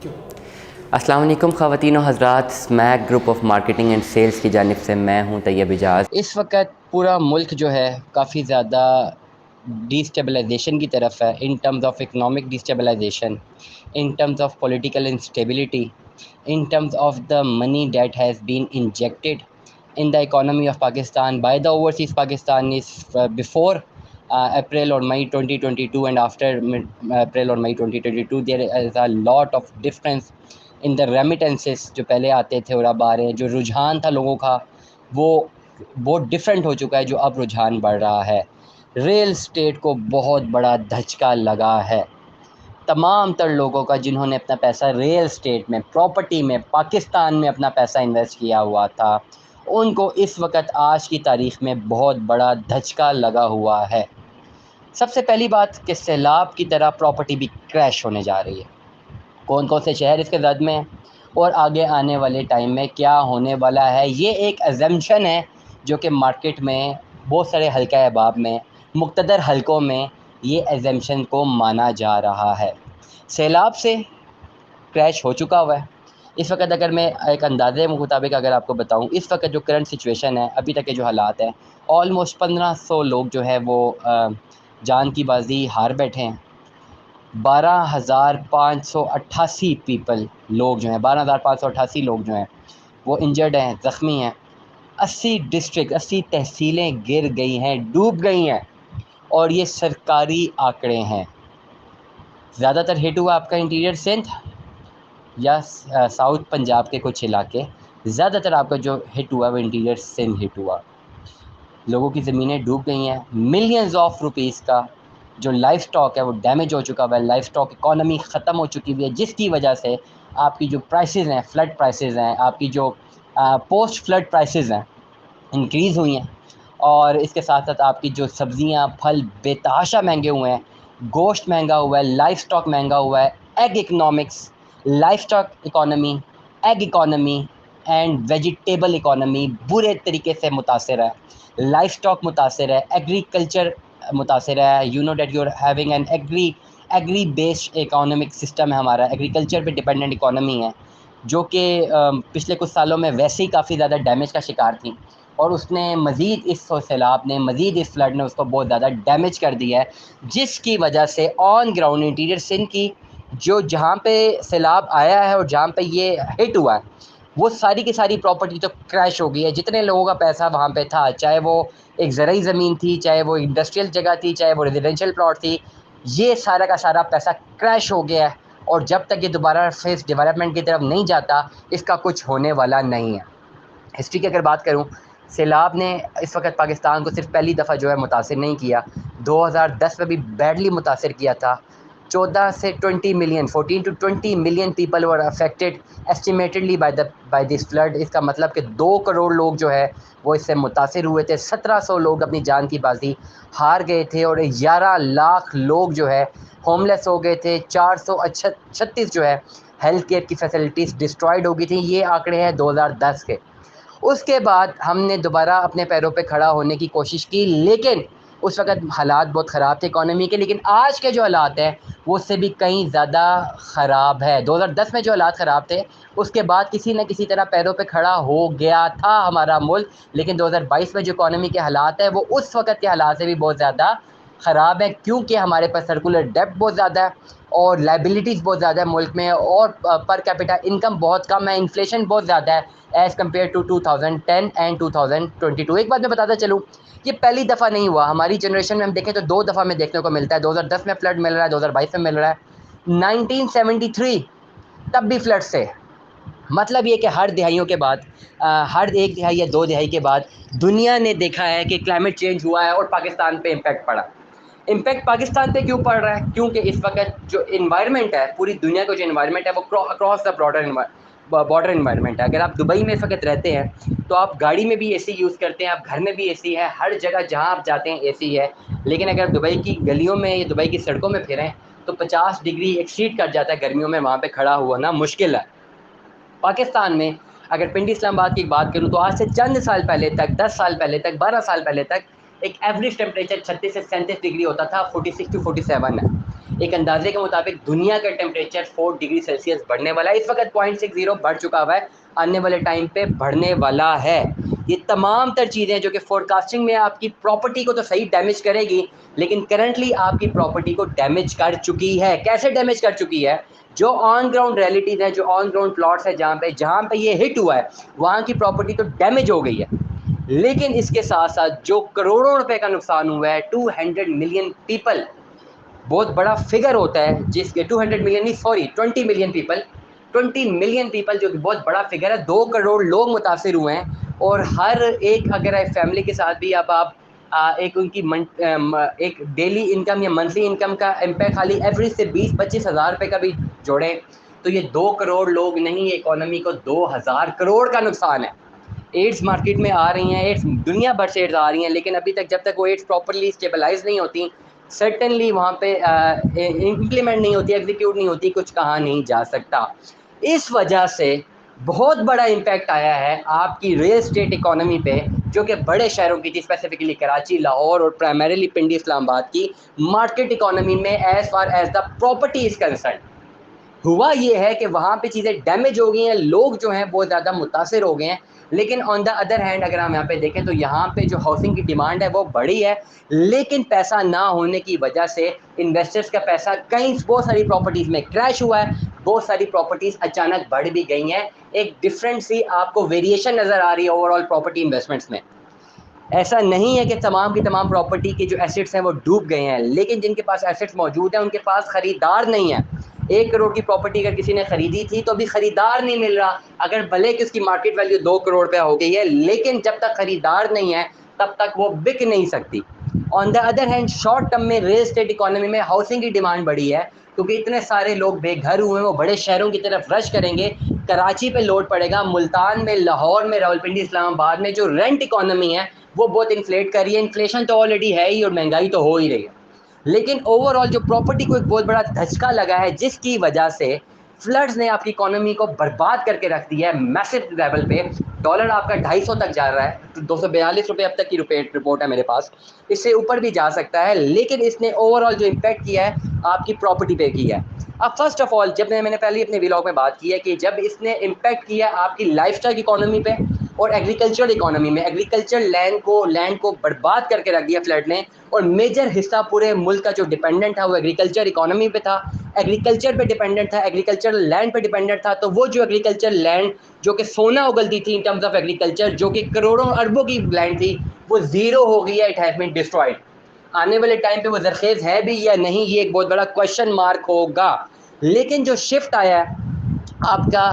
السلام علیکم خواتین و حضرات، اسمیک group of marketing and sales کی جانب سے میں ہوں طیب اجاز۔ اس وقت پورا ملک جو ہے کافی زیادہ ڈیسٹیبلائزیشن کی طرف ہے، in terms of economic destabilization, in terms of political instability, in terms of the money that has been injected in the economy of Pakistan by the overseas Pakistanis before April or May 2022 and after April or May 2022 there is a lot of difference in the remittances جو پہلے آتے تھے اور اب آ رہے ہیں۔ جو رجحان تھا لوگوں کا وہ بہت ڈفرینٹ ہو چکا ہے، جو اب رجحان بڑھ رہا ہے۔ ریل اسٹیٹ کو بہت بڑا دھچکا لگا ہے۔ تمام تر لوگوں کا جنہوں نے اپنا پیسہ ریل اسٹیٹ میں، پراپرٹی میں، پاکستان میں اپنا پیسہ انویسٹ کیا ہوا تھا، ان کو اس وقت آج کی تاریخ میں بہت بڑا دھچکا لگا ہوا ہے۔ سب سے پہلی بات کہ سیلاب کی طرح پراپرٹی بھی کریش ہونے جا رہی ہے۔ کون کون سے شہر اس کے زد میں ہیں اور آگے آنے والے ٹائم میں کیا ہونے والا ہے، یہ ایک ایزمپشن ہے جو کہ مارکیٹ میں بہت سارے حلقہ احباب میں، مقتدر حلقوں میں یہ ایزمپشن کو مانا جا رہا ہے۔ سیلاب سے کریش ہو چکا ہوا ہے اس وقت۔ اگر میں ایک اندازے کے مطابق اگر آپ کو بتاؤں، اس وقت جو کرنٹ سچویشن ہے، ابھی تک کے جو حالات ہیں، آلموسٹ 1500 لوگ جو ہے وہ جان کی بازی ہار بیٹھے ہیں۔ 12,588 پیپل لوگ جو ہیں، 12,588 لوگ جو ہیں وہ انجرڈ ہیں، زخمی ہیں۔ 80 ڈسٹرکٹ، 80 تحصیلیں گر گئی ہیں، ڈوب گئی ہیں، اور یہ سرکاری آنکڑے ہیں۔ زیادہ تر ہٹ ہوا آپ کا انٹیریئر سندھ یا ساؤتھ پنجاب کے کچھ علاقے، زیادہ تر آپ کا جو ہٹ ہوا وہ انٹیریئر سندھ ہٹ ہوا۔ لوگوں کی زمینیں ڈوب گئی ہیں، ملینز آف روپیز کا جو لائف سٹاک ہے وہ ڈیمیج ہو چکا ہوا ہے، لائف سٹاک اکانومی ختم ہو چکی ہوئی ہے، جس کی وجہ سے آپ کی جو پرائسز ہیں، فلڈ پرائسز ہیں، آپ کی جو پوسٹ فلڈ پرائسز ہیں انکریز ہوئی ہیں، اور اس کے ساتھ ساتھ آپ کی جو سبزیاں پھل بے تحاشا مہنگے ہوئے ہیں، گوشت مہنگا ہوا ہے، لائف سٹاک مہنگا ہوا ہے۔ Egg economics, life stock economy, egg economy and vegetable economy برے طریقے سے متاثر ہے۔ لائف سٹاک متاثر ہے، ایگریکلچر متاثر ہے۔ You know that you are having an agri based economic system ہے ہمارا، ایگریکلچر پہ ڈپینڈنٹ اکانومی ہے، جو کہ پچھلے کچھ سالوں میں ویسے ہی کافی زیادہ ڈیمیج کا شکار تھی، اور اس نے مزید اس سیلاب نے، مزید اس فلڈ نے اس کو بہت زیادہ ڈیمیج کر دیا ہے، جس کی وجہ سے آن گراؤنڈ انٹیریئر سندھ کی جو جہاں پہ سیلاب آیا ہے اور جہاں پہ یہ ہٹ ہوا ہے وہ ساری کی ساری پراپرٹی تو کریش ہو گئی ہے۔ جتنے لوگوں کا پیسہ وہاں پہ تھا، چاہے وہ ایک زرعی زمین تھی، چاہے وہ انڈسٹریل جگہ تھی، چاہے وہ ریزیڈینشیل پلاٹ تھی، یہ سارا کا سارا پیسہ کریش ہو گیا ہے، اور جب تک یہ دوبارہ فیس ڈیولپمنٹ کی طرف نہیں جاتا اس کا کچھ ہونے والا نہیں ہے۔ ہسٹری کی اگر بات کروں، سیلاب نے اس وقت پاکستان کو صرف پہلی دفعہ جو ہے متاثر نہیں کیا، 2010 میں بھی بیڈلی متاثر کیا تھا۔ 14 سے 20 million, 14 to 20 million people were affected estimatedly by this flood. اس کا مطلب کہ 2 کروڑ لوگ جو ہے وہ اس سے متاثر ہوئے تھے۔ 1700 لوگ اپنی جان کی بازی ہار گئے تھے، اور 11 لاکھ لوگ جو ہے ہوم لیس ہو گئے تھے۔ 436 جو ہے ہیلتھ کیئر کی فیسلٹیز ڈسٹرائڈ ہو گئی تھیں۔ یہ آنکڑے ہیں 2010 کے۔ اس کے بعد ہم نے دوبارہ اپنے پیروں پہ کھڑا ہونے کی کوشش کی، لیکن اس وقت حالات بہت خراب تھے اکانومی کے، لیکن آج کے جو حالات ہیں وہ اس سے بھی کہیں زیادہ خراب ہے۔ 2010 میں جو حالات خراب تھے اس کے بعد کسی نہ کسی طرح پیروں پہ کھڑا ہو گیا تھا ہمارا ملک، لیکن 2022 میں جو اکانومی کے حالات ہیں وہ اس وقت کے حالات سے بھی بہت زیادہ خراب ہے، کیونکہ ہمارے پاس سرکولر ڈیپٹ بہت زیادہ ہے، اور لائبلٹیز بہت زیادہ ہے ملک میں، اور پر کیپٹا انکم بہت کم ہے، انفلیشن بہت زیادہ ہے ایز کمپیئر ٹو 2010 اینڈ 2022۔ ایک بات میں بتاتا چلوں، یہ پہلی دفعہ نہیں ہوا ہماری جنریشن میں، ہم دیکھیں تو 2 دفعہ میں دیکھنے کو ملتا ہے۔ 2010 میں فلڈ مل رہا ہے، 2022 میں مل رہا ہے۔ 1973 تب بھی فلڈ سے، مطلب یہ کہ ہر دہائیوں کے بعد، ہر 1 دہائی یا 2 دہائی کے بعد دنیا نے دیکھا ہے کہ کلائمیٹ چینج ہوا ہے اور پاکستان پہ امپیکٹ پڑا۔ امپیکٹ پاکستان پہ کیوں پڑ رہا ہے؟ کیونکہ اس وقت جو انوائرمنٹ ہے، پوری دنیا کا جو انوائرمنٹ ہے وہ اکراس دا بارڈر انوائرمنٹ ہے۔ اگر آپ دبئی میں اس وقت رہتے ہیں تو آپ گاڑی میں بھی اے سی یوز کرتے ہیں، آپ گھر میں بھی اے سی ہے، ہر جگہ جہاں آپ جاتے ہیں اے سی ہے، لیکن اگر دبئی کی گلیوں میں یا دبئی کی سڑکوں میں پھریں تو 50 ڈگری ایکسیڈ کر جاتا ہے گرمیوں میں، وہاں پہ کھڑا ہونا مشکل ہے۔ پاکستان میں اگر پنڈی اسلام آباد کی بات کروں تو آج سے چند سال پہلے تک، 10 سال پہلے تک، 12 سال پہلے تک ایک ایوریج ٹیمپریچر 36 سے 37 ڈگری ہوتا تھا، 46 to 47 ہے۔ ایک اندازے کے مطابق دنیا کا ٹیمپریچر 4 ڈگری سیلسیس بڑھنے والا ہے. اس وقت 0.60 بڑھ چکا ہوا ہے, آنے والے ٹائم پہ بڑھنے والا ہے. یہ تمام تر چیزیں جو کہ فور کاسٹنگ میں آپ کی پراپرٹی کو تو صحیح ڈیمیج کرے گی, لیکن کرنٹلی آپ کی پراپرٹی کو ڈیمیج کر چکی ہے. کیسے ڈیمیج کر چکی ہے؟ جو آن گراؤنڈ ریئلٹیز ہیں, جو آن گراؤنڈ پلاٹس ہیں, جہاں پہ یہ ہٹ ہوا ہے وہاں کی پراپرٹی تو ڈیمیج ہو گئی ہے, لیکن اس کے ساتھ ساتھ جو کروڑوں روپے کا نقصان ہوا ہے, 200 ملین پیپل, بہت بڑا فگر ہوتا ہے جس کے 200 ملین نہیں, sorry 20 million people, 20 million people جو کہ بہت بڑا فگر ہے. 2 کروڑ لوگ متاثر ہوئے ہیں, اور ہر ایک اگر فیملی کے ساتھ بھی اب آپ ایک ان کی ایک ڈیلی انکم یا منتھلی انکم کا امپیکٹ خالی ایوریج سے 20-25 ہزار روپے کا بھی جوڑیں تو یہ 2 کروڑ لوگ نہیں, اکانومی کو 2000 کروڑ کا نقصان ہے. ایڈس مارکیٹ میں آ رہی ہیں, ایڈس دنیا بھر سے ایڈس آ رہی ہیں, لیکن ابھی تک جب تک وہ ایڈس پراپرلی اسٹیبلائز نہیں ہوتی, سرٹنلی وہاں پہ امپلیمنٹ نہیں ہوتی, ایگزیکیوٹ نہیں ہوتی, کچھ کہا نہیں جا سکتا. اس وجہ سے بہت بڑا امپیکٹ آیا ہے آپ کی ریل اسٹیٹ اکانومی پہ, جو کہ بڑے شہروں کی تھی, اسپیسیفکلی کراچی, لاہور اور پرائمریلی پنڈی اسلام آباد کی مارکیٹ اکانومی میں as far as the property is concern. ہوا یہ ہے کہ وہاں پہ چیزیں ڈیمیج ہو گئی ہیں, لوگ جو ہیں بہت زیادہ متاثر ہو گئے ہیں, لیکن آن دا ادر ہینڈ اگر ہم یہاں پہ دیکھیں تو یہاں پہ جو ہاؤسنگ کی ڈیمانڈ ہے وہ بڑی ہے, لیکن پیسہ نہ ہونے کی وجہ سے انویسٹرز کا پیسہ کہیں بہت ساری پراپرٹیز میں کریش ہوا ہے, بہت ساری پراپرٹیز اچانک بڑھ بھی گئی ہیں. ایک ڈفرینٹ سی آپ کو ویریشن نظر آ رہی ہے اوور آل پراپرٹی انویسٹمنٹس میں. ایسا نہیں ہے کہ تمام کی تمام پراپرٹی کے جو ایسٹس ہیں وہ ڈوب گئے ہیں, لیکن جن کے پاس ایسٹس موجود ہیں ان کے پاس خریدار نہیں ہے. 1 کروڑ کی پراپرٹی اگر کسی نے خریدی تھی تو ابھی خریدار نہیں مل رہا, اگر بھلے کہ اس کی مارکیٹ ویلیو 2 کروڑ روپیہ ہو گئی ہے, لیکن جب تک خریدار نہیں ہے تب تک وہ بک نہیں سکتی. On the other hand short term میں ریل اسٹیٹ اکانومی میں ہاؤسنگ کی ڈیمانڈ بڑھی ہے, کیونکہ اتنے سارے لوگ بے گھر ہوئے ہیں, وہ بڑے شہروں کی طرف رش کریں گے. کراچی پہ لوڈ پڑے گا, ملتان میں, لاہور میں, راولپنڈی, اسلام آباد میں جو رینٹ اکانومی ہے وہ بہت انفلیٹ کر رہی ہے. انفلیشن تو آلریڈی ہے ہی اور مہنگائی تو ہو ہی رہی ہے, لیکن اوور آل جو پراپرٹی کو ایک بہت بڑا دھچکا لگا ہے, جس کی وجہ سے فلڈز نے آپ کی اکانومی کو برباد کر کے رکھ دیا ہے میسو لیول پہ. ڈالر آپ کا 250 تک جا رہا ہے, 242 روپے اب تک کی رپورٹ ہے میرے پاس, اس سے اوپر بھی جا سکتا ہے, لیکن اس نے اوور آل جو امپیکٹ کیا ہے آپ کی پراپرٹی پہ کیا ہے. اب فرسٹ آف آل جب میں نے پہلے اپنے ولاگ میں بات کی ہے کہ جب اس نے امپیکٹ کیا آپ کی لائف اسٹائل اکانومی پہ اور ایگریکلچر اکانومی میں, ایگریکلچر لینڈ کو برباد کر کے رکھ دیا فلڈ نے, اور میجر حصہ پورے ملک کا جو ڈیپینڈنٹ تھا وہ ایگریکلچر اکانومی پہ تھا, ایگریکلچر پہ ڈیپینڈنٹ تھا, ایگریکلچر لینڈ پہ ڈیپینڈنٹ تھا. تو وہ جو ایگریکلچر لینڈ جو کہ سونا اگلتی تھی ان ٹرمز آف ایگریکلچر, جو کہ کروڑوں اربوں کی لینڈ تھی, وہ زیرو ہو گئی ہے, اٹ ہیز بین ڈسٹرائڈ. آنے والے ٹائم پہ وہ زرخیز ہے بھی یا نہیں, یہ ایک بہت بڑا کوشچن مارک ہوگا. لیکن جو شفٹ آیا ہے آپ کا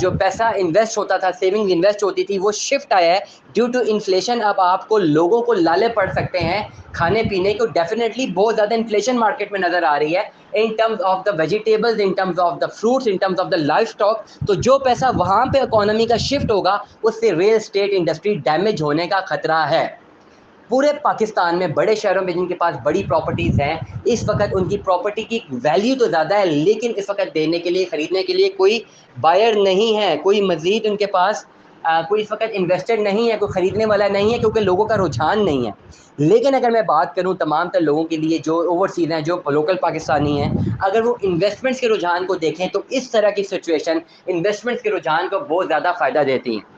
جو پیسہ انویسٹ ہوتا تھا, سیونگ انویسٹ ہوتی تھی, وہ شفٹ آیا ہے ڈیو ٹو انفلیشن. اب آپ کو لوگوں کو لالے پڑ سکتے ہیں کھانے پینے کو, ڈیفینیٹلی بہت زیادہ انفلیشن مارکیٹ میں نظر آ رہی ہے in terms of the vegetables, in terms of the fruits, in terms of the life stock. تو جو پیسہ وہاں پہ اکانومی کا شفٹ ہوگا اس سے ریل اسٹیٹ انڈسٹری ڈیمیج ہونے کا خطرہ ہے. پورے پاکستان میں بڑے شہروں میں جن کے پاس بڑی پراپرٹیز ہیں, اس وقت ان کی پراپرٹی کی ویلیو تو زیادہ ہے, لیکن اس وقت دینے کے لیے, خریدنے کے لیے کوئی بائر نہیں ہے, کوئی مزید ان کے پاس کوئی اس وقت انویسٹر نہیں ہے, کوئی خریدنے والا نہیں ہے, کیونکہ لوگوں کا رجحان نہیں ہے. لیکن اگر میں بات کروں تمام تر لوگوں کے لیے جو اوورسیز ہیں, جو لوکل پاکستانی ہیں, اگر وہ انویسٹمنٹس کے رجحان کو دیکھیں تو اس طرح کی سچویشن انویسٹمنٹس کے رجحان کو بہت زیادہ فائدہ دیتی ہیں.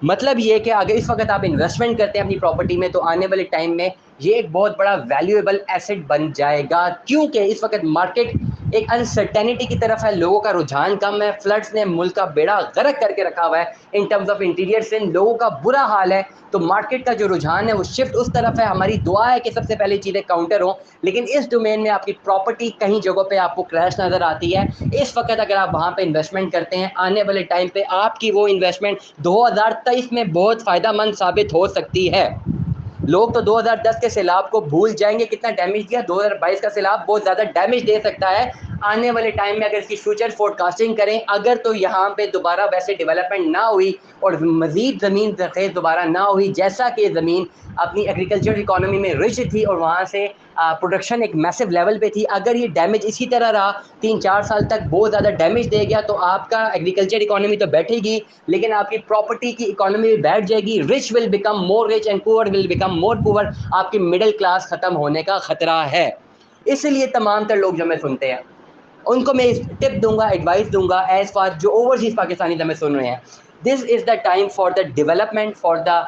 مطلب یہ کہ اگر اس وقت آپ انویسٹمنٹ کرتے ہیں اپنی پراپرٹی میں, تو آنے والے ٹائم میں یہ ایک بہت بڑا ویلیویبل ایسٹ بن جائے گا, کیونکہ اس وقت مارکیٹ ایک انسرٹینٹی کی طرف ہے, لوگوں کا رجحان کم ہے. فلڈس نے ملک کا بیڑا غرق کر کے رکھا ہوا ہے ان ٹرمز آف انٹیریئر سے, لوگوں کا برا حال ہے, تو مارکیٹ کا جو رجحان ہے وہ شفٹ اس طرف ہے. ہماری دعا ہے کہ سب سے پہلے چیزیں کاؤنٹر ہوں, لیکن اس ڈومین میں آپ کی پراپرٹی کہیں جگہوں پہ آپ کو کریش نظر آتی ہے. اس وقت اگر آپ وہاں پہ انویسٹمنٹ کرتے ہیں, آنے والے ٹائم پہ آپ کی وہ انویسٹمنٹ 2023 میں بہت فائدہ مند ثابت ہو سکتی ہے. لوگ تو 2010 کے سیلاب کو بھول جائیں گے کتنا ڈیمیج دیا, 2022 کا سیلاب بہت زیادہ ڈیمیج دے سکتا ہے. آنے والے ٹائم میں اگر اس کی فیوچر فور کاسٹنگ کریں, اگر تو یہاں پہ دوبارہ ویسے ڈیولپمنٹ نہ ہوئی اور مزید زمین زرخیز دوبارہ نہ ہوئی, جیسا کہ زمین اپنی ایگریکلچر اکانومی میں رچ تھی اور وہاں سے پروڈکشن ایک میسو لیول پہ تھی, اگر یہ ڈیمیج اسی طرح رہا 3-4 سال تک بہت زیادہ ڈیمیج دے گیا, تو آپ کا ایگریکلچر اکانومی تو بیٹھے گی, لیکن آپ کی پراپرٹی کی اکانومی بھی بیٹھ جائے گی. Rich will become more rich and پور ول بیکم مور پور. آپ کی مڈل کلاس ختم ہونے کا خطرہ ہے. اس لیے تمام تر لوگ جو میں سنتے ہیں ان کو میں ٹپ دوں گا, ایڈوائس دوں گا ایز فار جو اوورسیز پاکستانی جو میں سن رہے ہیں, this is the time for the development, for the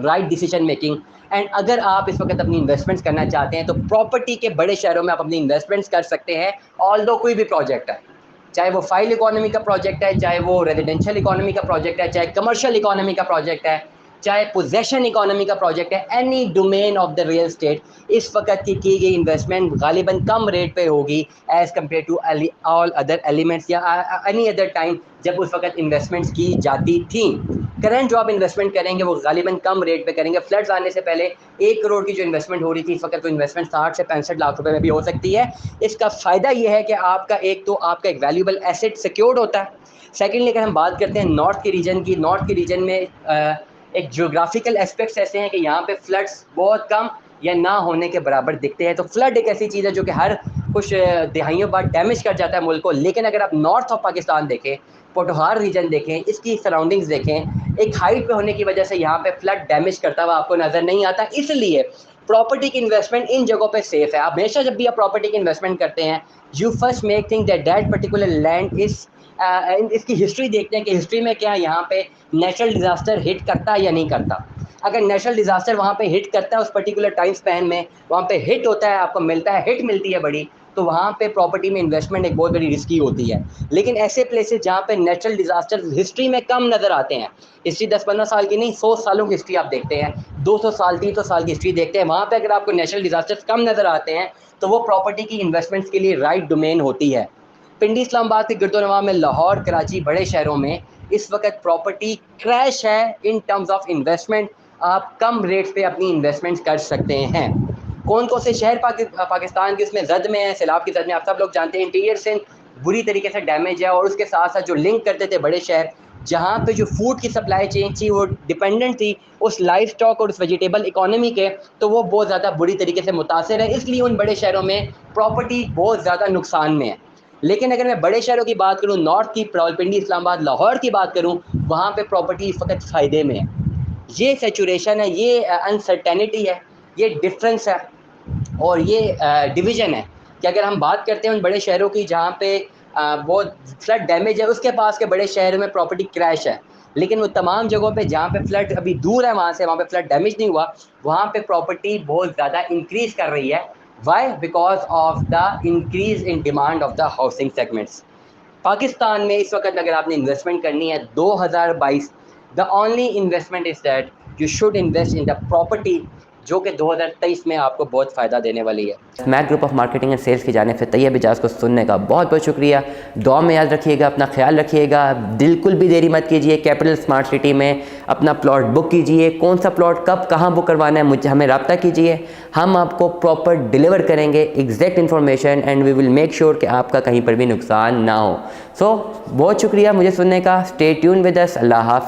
right decision making. And اگر آپ اس وقت اپنی انویسٹمنٹس کرنا چاہتے ہیں تو پراپرٹی کے بڑے شہروں میں آپ اپنی انویسٹمنٹس کر سکتے ہیں. آلدو کوئی بھی پروجیکٹ ہے, چاہے وہ فائل اکانومی کا پروجیکٹ ہے, چاہے وہ ریزیڈینشیل اکانومی کا پروجیکٹ ہے, چاہے کمرشل اکانومی کا پروجیکٹ ہے, چاہے پوزیشن اکانومی کا پروجیکٹ ہے, any domain of the real estate, اس وقت کی گئی انویسٹمنٹ غالباً کم ریٹ پہ ہوگی as compare to all other elements یا اینی ادر ٹائم جب اس وقت انویسٹمنٹس کی جاتی تھیں. کرنٹ جو آپ انویسٹمنٹ کریں گے وہ غالباً کم ریٹ پہ کریں گے. فلڈز آنے سے پہلے 1 کروڑ کی جو انویسٹمنٹ ہو رہی تھی, اس وقت وہ انویسٹمنٹ 60 سے 65 لاکھ روپے میں بھی ہو سکتی ہے. اس کا فائدہ یہ ہے کہ آپ کا ایک ویلیوبل ایسٹ سیکیورڈ ہوتا ہے. سیکنڈلی اگر ہم بات کرتے ہیں نارتھ کے ریجن کی, نارتھ کے ریجن میں ایک جیوگرافیکل اسپیکٹس ایسے ہیں کہ یہاں پہ فلڈس بہت کم یا نہ ہونے کے برابر دکھتے ہیں. تو فلڈ ایک ایسی چیز ہے جو کہ ہر کچھ دہائیوں بعد ڈیمیج کر جاتا ہے ملک کو. لیکن اگر آپ نارتھ آف پاکستان دیکھیں, پوٹوہار ریجن دیکھیں, اس کی سراؤنڈنگز دیکھیں, ایک ہائٹ پہ ہونے کی وجہ سے یہاں پہ فلڈ ڈیمیج کرتا ہوا آپ کو نظر نہیں آتا. اس لیے پراپرٹی کی انویسٹمنٹ ان جگہوں پہ سیف ہے. آپ ہمیشہ جب بھی آپ پراپرٹی کی انویسٹمنٹ کرتے ہیں, you first make think that particular land is, اس کی ہسٹری دیکھتے ہیں کہ ہسٹری میں کیا یہاں پہ نیچرل ڈیزاسٹر ہٹ کرتا ہے یا نہیں کرتا. اگر نیچرل ڈیزاسٹر وہاں پہ ہٹ کرتا ہے اس پرٹیکولر ٹائم اسپین میں, وہاں پہ ہٹ ہوتا ہے, آپ کو ملتا ہے, ہٹ ملتی ہے بڑی, تو وہاں پہ پراپرٹی میں انویسٹمنٹ ایک بہت بڑی رسکی ہوتی ہے. لیکن ایسے پلیسز جہاں پہ نیچرل ڈیزاسٹر ہسٹری میں کم نظر آتے ہیں, ہسٹری 10-15 سال کی نہیں 100 سالوں کی ہسٹری آپ دیکھتے ہیں, 200 سال 300 سال کی ہسٹری دیکھتے ہیں, وہاں پہ اگر آپ کو نیچرل ڈیزاسٹر کم نظر آتے ہیں تو وہ پراپرٹی کی انویسٹمنٹس کے لیے رائٹ ڈومین ہوتی ہے. پنڈی اسلام آباد کے گرد و نواح میں, لاہور, کراچی, بڑے شہروں میں اس وقت پراپرٹی کریش ہے ان ٹرمز آف انویسٹمنٹ. آپ کم ریٹس پہ اپنی انویسٹمنٹ کر سکتے ہیں. کون سے شہر پاکستان کے اس میں زد میں ہیں, سیلاب کی زد میں, آپ سب لوگ جانتے ہیں. انٹیریئر سے بری طریقے سے ڈیمیج ہے, اور اس کے ساتھ ساتھ جو لنک کرتے تھے بڑے شہر, جہاں پہ جو فوڈ کی سپلائی چین تھی وہ ڈیپینڈنٹ تھی اس لائف اسٹاک اور اس ویجیٹیبل اکانومی کے, تو وہ بہت زیادہ بری طریقے سے متاثر ہے. اس لیے ان بڑے شہروں میں پراپرٹی بہت زیادہ نقصان میں ہے. لیکن اگر میں بڑے شہروں کی بات کروں, نارتھ کی, راولپنڈی, اسلام آباد, لاہور کی بات کروں, وہاں پہ پراپرٹی اس وقت فائدے میں ہے. یہ سیچوریشن ہے, یہ انسرٹینٹی ہے, یہ ڈفرینس ہے, اور یہ ڈویژن ہے کہ اگر ہم بات کرتے ہیں ان بڑے شہروں کی جہاں پہ بہت فلڈ ڈیمیج ہے, اس کے پاس کے بڑے شہروں میں پراپرٹی کریش ہے. لیکن وہ تمام جگہوں پہ جہاں پہ فلڈ ابھی دور ہے وہاں سے, وہاں پہ فلڈ ڈیمیج نہیں ہوا, وہاں پہ پراپرٹی بہت زیادہ انکریز کر رہی ہے. Why? Because of the increase in demand of the housing segments. Pakistan میں اس وقت اگر آپ نے انویسٹمنٹ کرنی ہے 2022, the only investment is that you should invest in the property, جو کہ 2023 میں آپ کو بہت فائدہ دینے والی ہے. اسمیک group of marketing and sales کی جانب سے طیب اجاز کو سننے کا بہت بہت شکریہ. دعا میں یاد رکھیے گا, اپنا خیال رکھیے گا, بالکل بھی دیری مت کیجیے. کیپٹل اسمارٹ سٹی میں اپنا پلاٹ بک کیجیے. کون سا پلاٹ کب کہاں بک کروانا ہے ہمیں رابطہ کیجیے. ہم آپ کو پراپر ڈیلیور کریں گے exact information, and we will make sure کہ آپ کا کہیں پر بھی نقصان نہ ہو. سو بہت شکریہ مجھے سننے کا. Stay tune with us. اللہ حافظ.